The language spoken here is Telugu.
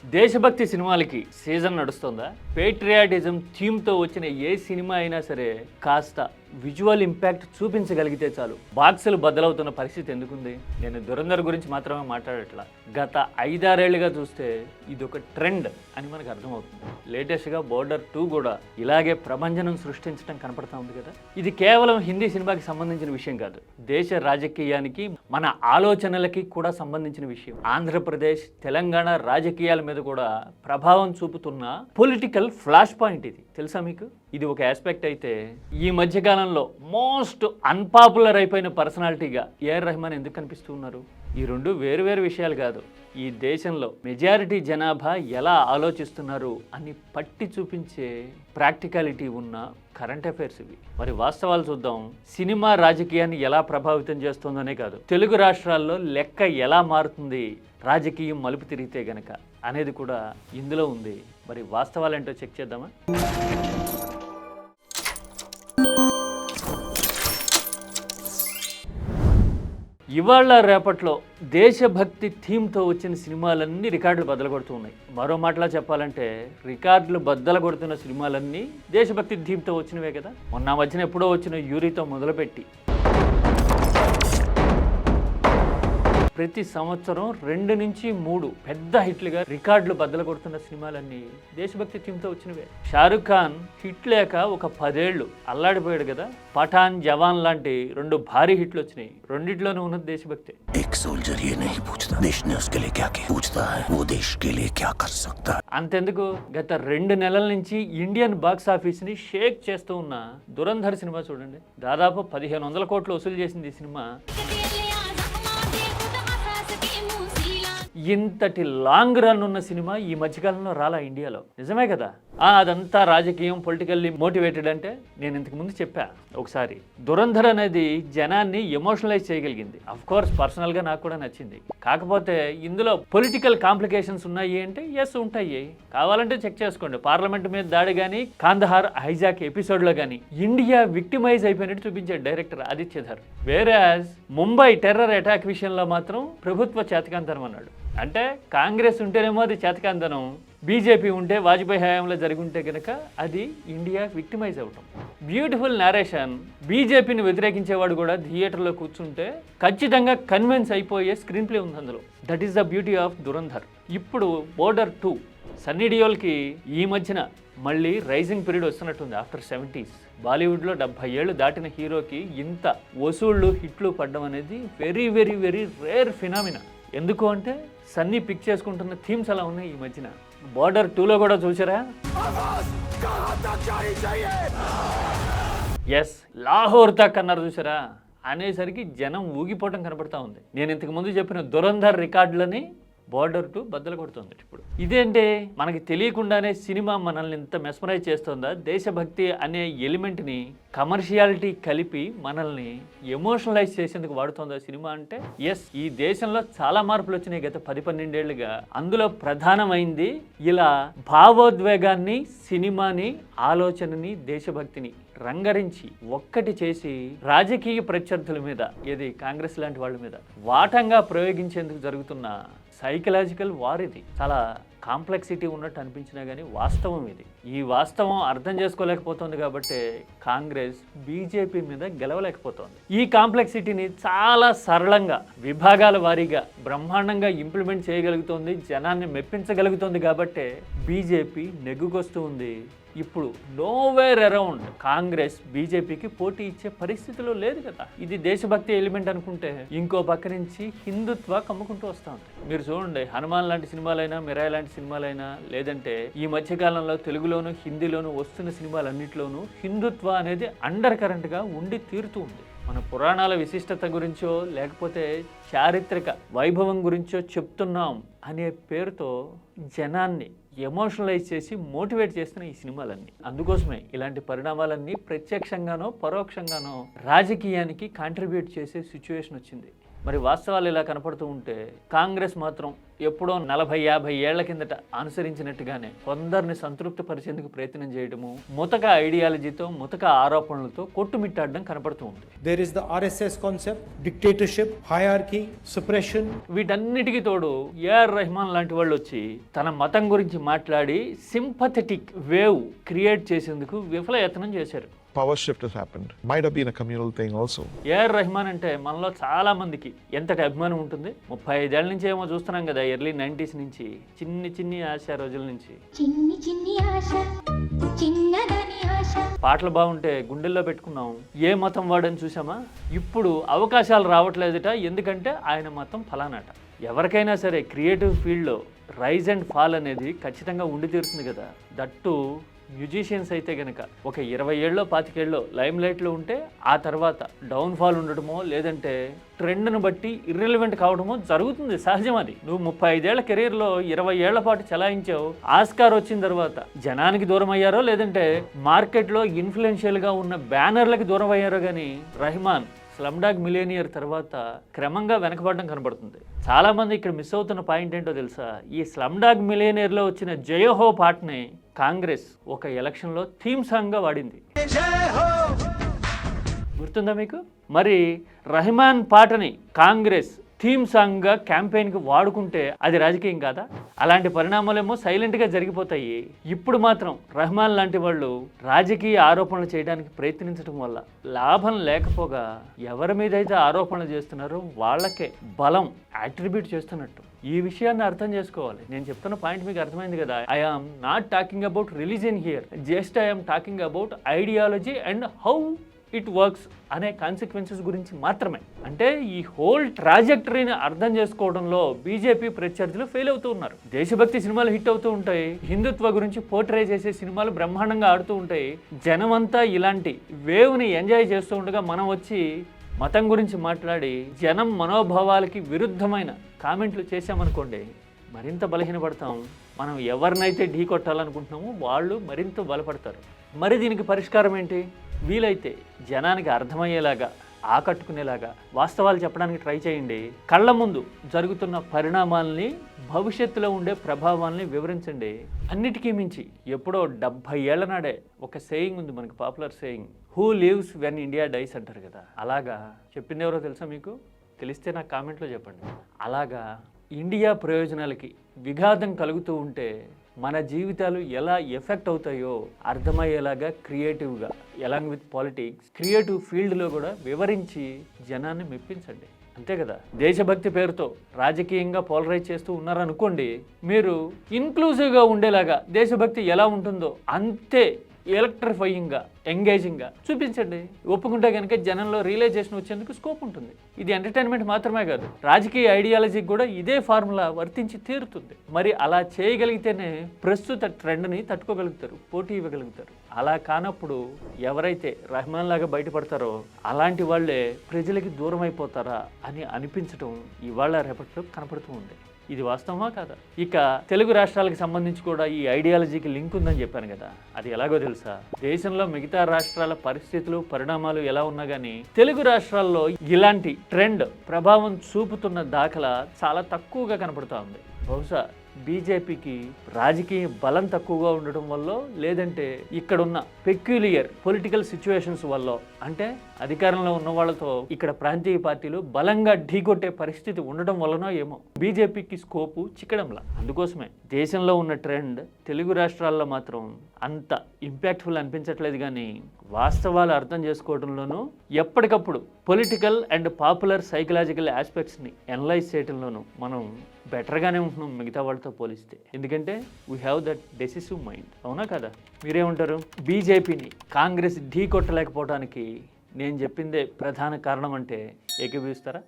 దేశభక్తి సినిమాలకి సీజన్ నడుస్తుందా? పేట్రియాటిజం థీమ్తో వచ్చిన ఏ సినిమా అయినా సరే కాస్త విజువల్ ఇంపాక్ట్ చూపించగలిగితే చాలు బాక్సులు బద్దలవుతున్న పరిస్థితి ఎందుకుంది? నేను దురంధర్ గురించి మాత్రమే మాట్లాడట్లా. గత 5-6 ఏళ్లుగా చూస్తే ఇది ఒక ట్రెండ్ అని మనకు అర్థమవుతుంది. లేటెస్ట్గా బోర్డర్ 2 కూడా ఇలాగే ప్రభంజనం సృష్టించడం కనపడతా ఉంది కదా. ఇది కేవలం హిందీ సినిమాకి సంబంధించిన విషయం కాదు, దేశ రాజకీయానికి మన ఆలోచనలకి కూడా సంబంధించిన విషయం. ఆంధ్రప్రదేశ్ తెలంగాణ రాజకీయాల మీద కూడా ప్రభావం చూపుతున్న పొలిటికల్ ఫ్లాష్ పాయింట్ ఇది. తెలుసా మీకు? ఇది ఒక ఆస్పెక్ట్ అయితే, ఈ మధ్యకాలంలో మోస్ట్ అన్పాపులర్ అయిపోయిన పర్సనాలిటీగా ఏఆర్ రెహమాన్ ఎందుకు కనిపిస్తూ ఉన్నారు? ఈ రెండు వేరు విషయాలు కాదు. ఈ దేశంలో మెజారిటీ జనాభా ఎలా ఆలోచిస్తున్నారు అని పట్టి చూపించే ప్రాక్టికాలిటీ ఉన్న కరెంట్ అఫైర్స్ ఇవి. మరి వాస్తవాలు చూద్దాం. సినిమా రాజకీయాన్ని ఎలా ప్రభావితం చేస్తుందనే కాదు, తెలుగు రాష్ట్రాల్లో లెక్క ఎలా మారుతుంది రాజకీయం మలుపు తిరిగితే గనక అనేది కూడా ఇందులో ఉంది. మరి వాస్తవాలేంటో చెక్ చేద్దామా? ఇవాళ రేపట్లో దేశభక్తి థీమ్తో వచ్చిన సినిమాలన్నీ రికార్డులు బద్దలు ఉన్నాయి. మరో మాటలా చెప్పాలంటే రికార్డులు బద్దలు కొడుతున్న సినిమాలన్నీ దేశభక్తి థీమ్తో వచ్చినవే కదా. మొన్న మధ్యన ఎప్పుడో వచ్చిన యూరితో మొదలుపెట్టి ప్రతి సంవత్సరం 2 నుంచి 3 పెద్ద హిట్లుగా రికార్డులు బద్దలు కొడుతున్న సినిమాలన్నీ దేశభక్తి థీమ్తో వచ్చినవే. షారుఖ్ ఖాన్ హిట్ లేక ఒక 10 ఏళ్ళు అల్లాడిపోయాడు కదా. పఠాన్, జవాన్ లాంటి 2 భారీ హిట్లు వచ్చినాయి. రెండిట్లోనూ ఉన్నది దేశభక్తి. అంతెందుకు, గత 2 నెలల నుంచి ఇండియన్ బాక్స్ ఆఫీస్ ని షేక్ చేస్తూ ఉన్న దురంధర్ సినిమా చూడండి. దాదాపు 1500 కోట్లు వసూలు చేసింది ఈ సినిమా. ఇంతటి లాంగ్ రన్ ఉన్న సినిమా ఈ మధ్యకాలంలో రాలా ఇండియాలో. నిజమే కదా. అదంతా రాజకీయం, పొలిటికల్లీ మోటివేటెడ్ అంటే నేను ఇంతకు ముందు చెప్పా ఒకసారి. దురంధర్ అనేది జనాన్ని ఎమోషనలైజ్ చేయగలిగింది. అఫ్ కోర్స్ పర్సనల్గా నాకు కూడా నచ్చింది. కాకపోతే ఇందులో పొలిటికల్ కాంప్లికేషన్స్ ఉన్నాయి అంటే ఎస్ ఉంటాయి. కావాలంటే చెక్ చేసుకోండి. పార్లమెంట్ మీద దాడి కానీ, కాందహార్ హైజాక్ ఎపిసోడ్లో కానీ ఇండియా విక్టిమైజ్ అయిపోయినట్టు చూపించాడు director Adityadhar. వేరాజ్ Mumbai terror attack విషయంలో మాత్రం ప్రభుత్వ చేతకాంతనం అన్నాడు. అంటే కాంగ్రెస్ ఉంటేనేమో అది చేతకాంతనం, బీజేపీ ఉంటే వాజ్పేయి హయాంలో జరిగి ఉంటే కనుక అది ఇండియా విక్టిమైజ్ అవటం. Beautiful narration. బీజేపీని వ్యతిరేకించేవాడు కూడా థియేటర్లో కూర్చుంటే ఖచ్చితంగా కన్విన్స్ అయిపోయే స్క్రీన్ ప్లే ఉంది అందులో. That is the beauty of Dhurandhar. ఇప్పుడు బోర్డర్ 2 సన్నీ డియోల్కి ఈ మధ్యన మళ్ళీ రైజింగ్ పీరియడ్ వస్తున్నట్టుంది. ఆఫ్టర్ 70s బాలీవుడ్లో 70 ఏళ్ళు దాటిన హీరోకి ఇంత వసూళ్లు, హిట్లు పడ్డం అనేది వెరీ రేర్ ఫినామినా. ఎందుకు అంటే సన్నీ పిక్ చేసుకుంటున్న థీమ్స్ అలా ఉన్నాయి ఈ మధ్యన. బోర్డర్ 2లో కూడా చూసారా? ఎస్, లాహోర్ తక్ అన్నారు చూసారా? అనేసరికి జనం ఊగిపోవటం కనపడతా ఉంది. నేను ఇంతకు ముందు చెప్పిన దురంధర్ రికార్డులని బోర్డర్ 2 బద్దలు కొడుతుంది ఇప్పుడు. ఇదేంటే మనకి తెలియకుండానే సినిమా మనల్ని ఇంత మెస్మరైజ్ చేస్తుందా? దేశభక్తి అనే ఎలిమెంట్ని కమర్షియాలిటీ కలిపి మనల్ని ఎమోషనలైజ్ చేసేందుకు వాడుతుందా సినిమా అంటే? ఎస్, ఈ దేశంలో చాలా మార్పులు వచ్చినాయి గత 10-12 ఏళ్లుగా. అందులో ప్రధానమైంది ఇలా భావోద్వేగాన్ని, సినిమాని, ఆలోచనని, దేశభక్తిని రంగరించి ఒక్కటి చేసి రాజకీయ ప్రత్యర్థుల మీద, ఏది కాంగ్రెస్ లాంటి వాళ్ళ మీద వాటంగా ప్రయోగించేందుకు జరుగుతున్న సైకలాజికల్ వార్ ఇది. చాలా కాంప్లెక్సిటీ ఉన్నట్టు అనిపించినా కానీ వాస్తవం ఇది. ఈ వాస్తవం అర్థం చేసుకోలేకపోతుంది కాబట్టి కాంగ్రెస్ బీజేపీ మీద గెలవలేకపోతుంది. ఈ కాంప్లెక్సిటీని చాలా సరళంగా విభాగాల వారీగా బ్రహ్మాండంగా ఇంప్లిమెంట్ చేయగలుగుతుంది, జనాన్ని మెప్పించగలుగుతుంది కాబట్టే బీజేపీ నెగ్గుకొస్తూ ఉంది. ఇప్పుడు నోవేర్ అరౌండ్ కాంగ్రెస్ బీజేపీకి పోటీ ఇచ్చే పరిస్థితిలో లేదు కదా. ఇది దేశభక్తి ఎలిమెంట్ అనుకుంటే ఇంకో పక్క నుంచి హిందుత్వ కమ్ముకుంటూ వస్తూ ఉంది. మీరు చూడండి, హనుమాన్ లాంటి సినిమాలైనా, మిరాయి లాంటి సినిమాలైనా, లేదంటే ఈ మధ్యకాలంలో తెలుగులోను, హిందీలోను వస్తున్న సినిమాలన్నింటిలోనూ హిందుత్వ అనేది అండర్ కరెంట్గా ఉండి తీరుతూ ఉంది. మన పురాణాల విశిష్టత గురించో లేకపోతే చారిత్రక వైభవం గురించో చెప్తున్నాం అనే పేరుతో జనాన్ని ఎమోషనలైజ్ చేసి మోటివేట్ చేస్తున్న ఈ సినిమాలన్నీ. అందుకోసమే ఇలాంటి పరిణామాలన్నీ ప్రత్యక్షంగానో పరోక్షంగానో రాజకీయానికి కాంట్రిబ్యూట్ చేసే సిచ్యువేషన్ వచ్చింది. మరి వాస్తవాలు ఇలా కనపడుతూ ఉంటే కాంగ్రెస్ మాత్రం ఎప్పుడో 40-50 ఏళ్ల కిందట అనుసరించినట్టుగానే కొందరిని సంతృప్తి పరిచేందుకు ప్రయత్నం చేయడము, ముతక ఐడియాలజీతో ముతక ఆరోపణలతో కొట్టుమిట్టాడడం కనపడుతూ ఉంది. There is the RSS concept, dictatorship, hierarchy, suppression. వీటన్నిటికీ తోడు ఏఆర్ రెహమాన్ లాంటి వాళ్ళు వచ్చి తన మతం గురించి మాట్లాడి సింపథెటిక్ వేవ్ క్రియేట్ చేసేందుకు విఫలయత్నం చేశారు. Power shift has happened. Might have been a communal thing also. AR Rahman అంటే మనలో చాలా మందికి ఎంతటి అభిమానం ఉంటుంది. 35 ఏళ్ల నుంచి ఏమో చూస్తున్నాం కదా, ఎర్లీ 90s నుంచి చిన్ని ఆశ రోజుల నుంచి పాటలు బాగుంటే గుండెల్లో పెట్టుకున్నాం. ఏ మతం వాడని చూసామా? ఇప్పుడు అవకాశాలు రావట్లేదుట, ఎందుకంటే ఆయన మతం ఫలానాట. ఎవరికైనా సరే క్రియేటివ్ ఫీల్డ్లో రైజ్ అండ్ ఫాల్ అనేది ఖచ్చితంగా ఉండి తీరుతుంది కదా. దట్టు మ్యూజిషియన్స్ అయితే గనక ఒక 20 ఏళ్ళలో 25 ఏళ్ళలో లైమ్ లైట్లో ఉంటే ఆ తర్వాత డౌన్ఫాల్ ఉండటమో లేదంటే ట్రెండ్ను బట్టి ఇర్రెలవెంట్ కావడమో జరుగుతుంది, సహజం అది. నువ్వు 35 ఏళ్ల కెరీర్లో 20 ఏళ్ల పాటు చలాయించావు, ఆస్కార్ వచ్చిన తర్వాత జనానికి దూరం అయ్యారో లేదంటే మార్కెట్లో ఇన్ఫ్లుయెన్షియల్గా ఉన్న బ్యానర్లకి దూరం అయ్యారో కానీ రెహమాన్ స్లమ్డాగ్ మిలియనియర్ తర్వాత క్రమంగా వెనకబడడం కనబడుతుంది. చాలా మంది ఇక్కడ మిస్ అవుతున్న పాయింట్ ఏంటో తెలుసా? ఈ స్లమ్డాగ్ మిలియనియర్లో వచ్చిన జయహో పాటని కాంగ్రెస్ ఒక ఎలక్షన్లో థీమ్ సాంగ్గా వాడింది, గుర్తుందా మీకు? మరి రెహమాన్ పాటని కాంగ్రెస్ థీమ్ సాంగ్గా క్యాంపెయిన్కి వాడుకుంటే అది రాజకీయం కాదా? అలాంటి పరిణామాలేమో సైలెంట్గా జరిగిపోతాయి. ఇప్పుడు మాత్రం రెహమాన్ లాంటి వాళ్ళు రాజకీయ ఆరోపణలు చేయడానికి ప్రయత్నించడం వల్ల లాభం లేకపోగా ఎవరి మీద అయితే ఆరోపణలు చేస్తున్నారో వాళ్ళకే బలం అట్రిబ్యూట్ చేస్తున్నట్టు. ఈ విషయాన్ని అర్థం చేసుకోవాలి. నేను చెప్తున్న పాయింట్ మీకు అర్థమైంది కదా. I am not talking about religion here, just I am talking about ideology and how it works అనే కాన్సిక్వెన్సెస్ గురించి మాత్రమే. అంటే ఈ హోల్ ట్రాజెక్టరీని అర్థం చేసుకోవడంలో బీజేపీ ప్రత్యర్థులు ఫెయిల్ అవుతూ ఉన్నారు. దేశభక్తి సినిమాలు హిట్ అవుతూ ఉంటాయి, హిందుత్వ గురించి పోర్ట్రే చేసే సినిమాలు బ్రహ్మాండంగా ఆడుతూ ఉంటాయి. జనమంతా ఇలాంటి వేవ్ని ఎంజాయ్ చేస్తూ ఉండగా మనం వచ్చి మతం గురించి మాట్లాడి జనం మనోభావాలకి విరుద్ధమైన కామెంట్లు చేశామనుకోండి, మరింత బలహీనపడతాం. మనం ఎవరినైతే ఢీ కొట్టాలనుకుంటున్నామో వాళ్ళు మరింత బలపడతారు. మరి దీనికి పరిష్కారం ఏంటి? వీలైతే జనానికి అర్థమయ్యేలాగా, ఆకట్టుకునేలాగా వాస్తవాలు చెప్పడానికి ట్రై చేయండి. కళ్ళ ముందు జరుగుతున్న పరిణామాలని, భవిష్యత్తులో ఉండే ప్రభావాల్ని వివరించండి. అన్నిటికీ మించి ఎప్పుడో 70 ఏళ్ల నాడే ఒక సేయింగ్ ఉంది మనకు, popular saying, who lives when India dies అంటారు కదా. అలాగా చెప్పింది ఎవరో తెలుసా మీకు? తెలిస్తే నాకు కామెంట్లో చెప్పండి. అలాగా ఇండియా ప్రయోజనాలకి విఘాతం కలుగుతూ ఉంటే మన జీవితాలు ఎలా ఎఫెక్ట్ అవుతాయో అర్థమయ్యేలాగా క్రియేటివ్గా, ఎలాంగ్ విత్ పాలిటిక్స్, క్రియేటివ్ ఫీల్డ్లో కూడా వివరించి జనాన్ని మెప్పించండి. అంతే కదా. దేశభక్తి పేరుతో రాజకీయంగా పోలరైజ్ చేస్తూ ఉన్నారనుకోండి, మీరు ఇన్క్లూజివ్గా ఉండేలాగా దేశభక్తి ఎలా ఉంటుందో అంతే ఎలక్ట్రిఫైయింగ్గా, ఎంగేజింగ్గా చూపించండి. ఒప్పుకుంటే కనుక జనంలో రియలైజేషన్ వచ్చేందుకు స్కోప్ ఉంటుంది. ఇది ఎంటర్టైన్మెంట్ మాత్రమే కాదు, రాజకీయ ఐడియాలజీకి కూడా ఇదే ఫార్ములా వర్తించి తీరుతుంది. మరి అలా చేయగలిగితేనే ప్రస్తుత ట్రెండ్ని తట్టుకోగలుగుతారు, పోటీ ఇవ్వగలుగుతారు. అలా కానప్పుడు ఎవరైతే రెహమాన్ లాగా బయటపడతారో అలాంటి వాళ్ళే ప్రజలకి దూరం అయిపోతారా అని అనిపించడం ఇవాళ రేపట్లో కనపడుతూ ఉంది. ఇది వాస్తవమా కాదా? ఇక తెలుగు రాష్ట్రాలకు సంబంధించి కూడా ఈ ఐడియాలజీకి లింక్ ఉందని చెప్పాను కదా. అది ఎలాగో తెలుసా? దేశంలో మిగతా రాష్ట్రాల పరిస్థితులు, పరిణామాలు ఎలా ఉన్నా కానీ తెలుగు రాష్ట్రాల్లో ఇలాంటి ట్రెండ్ ప్రభావం చూపుతున్న దాఖలా చాలా తక్కువగా కనపడుతూ ఉంది. బహుశా బీజేపీకి రాజకీయ బలం తక్కువగా ఉండటం వల్ల, లేదంటే ఇక్కడున్న పెక్యులియర్ పొలిటికల్ సిచ్యువేషన్స్ వల్ల, అంటే అధికారంలో ఉన్న వాళ్ళతో ఇక్కడ ప్రాంతీయ పార్టీలు బలంగా ఢీకొట్టే పరిస్థితి ఉండడం వల్లనో ఏమో బీజేపీకి స్కోపు చిక్కడంలా. అందుకోసమే దేశంలో ఉన్న ట్రెండ్ తెలుగు రాష్ట్రాల్లో మాత్రం అంత ఇంపాక్ట్ఫుల్ అనిపించట్లేదు. కానీ వాస్తవాలు అర్థం చేసుకోవడంలోనూ, ఎప్పటికప్పుడు పొలిటికల్ అండ్ పాపులర్ సైకలాజికల్ ఆస్పెక్ట్స్ని అనలైజ్ చేయడంలోనూ మనం బెటర్గానే ఉంటున్నాం మిగతా వాళ్ళతో పోలిస్తే. ఎందుకంటే we have that decisive mind. అవునా కదా? మీరేమంటారు? బీజేపీని కాంగ్రెస్ ఢీ కొట్టలేకపోవడానికి నేను చెప్పిందే ప్రధాన కారణం అంటే ఏకీభవిస్తారా?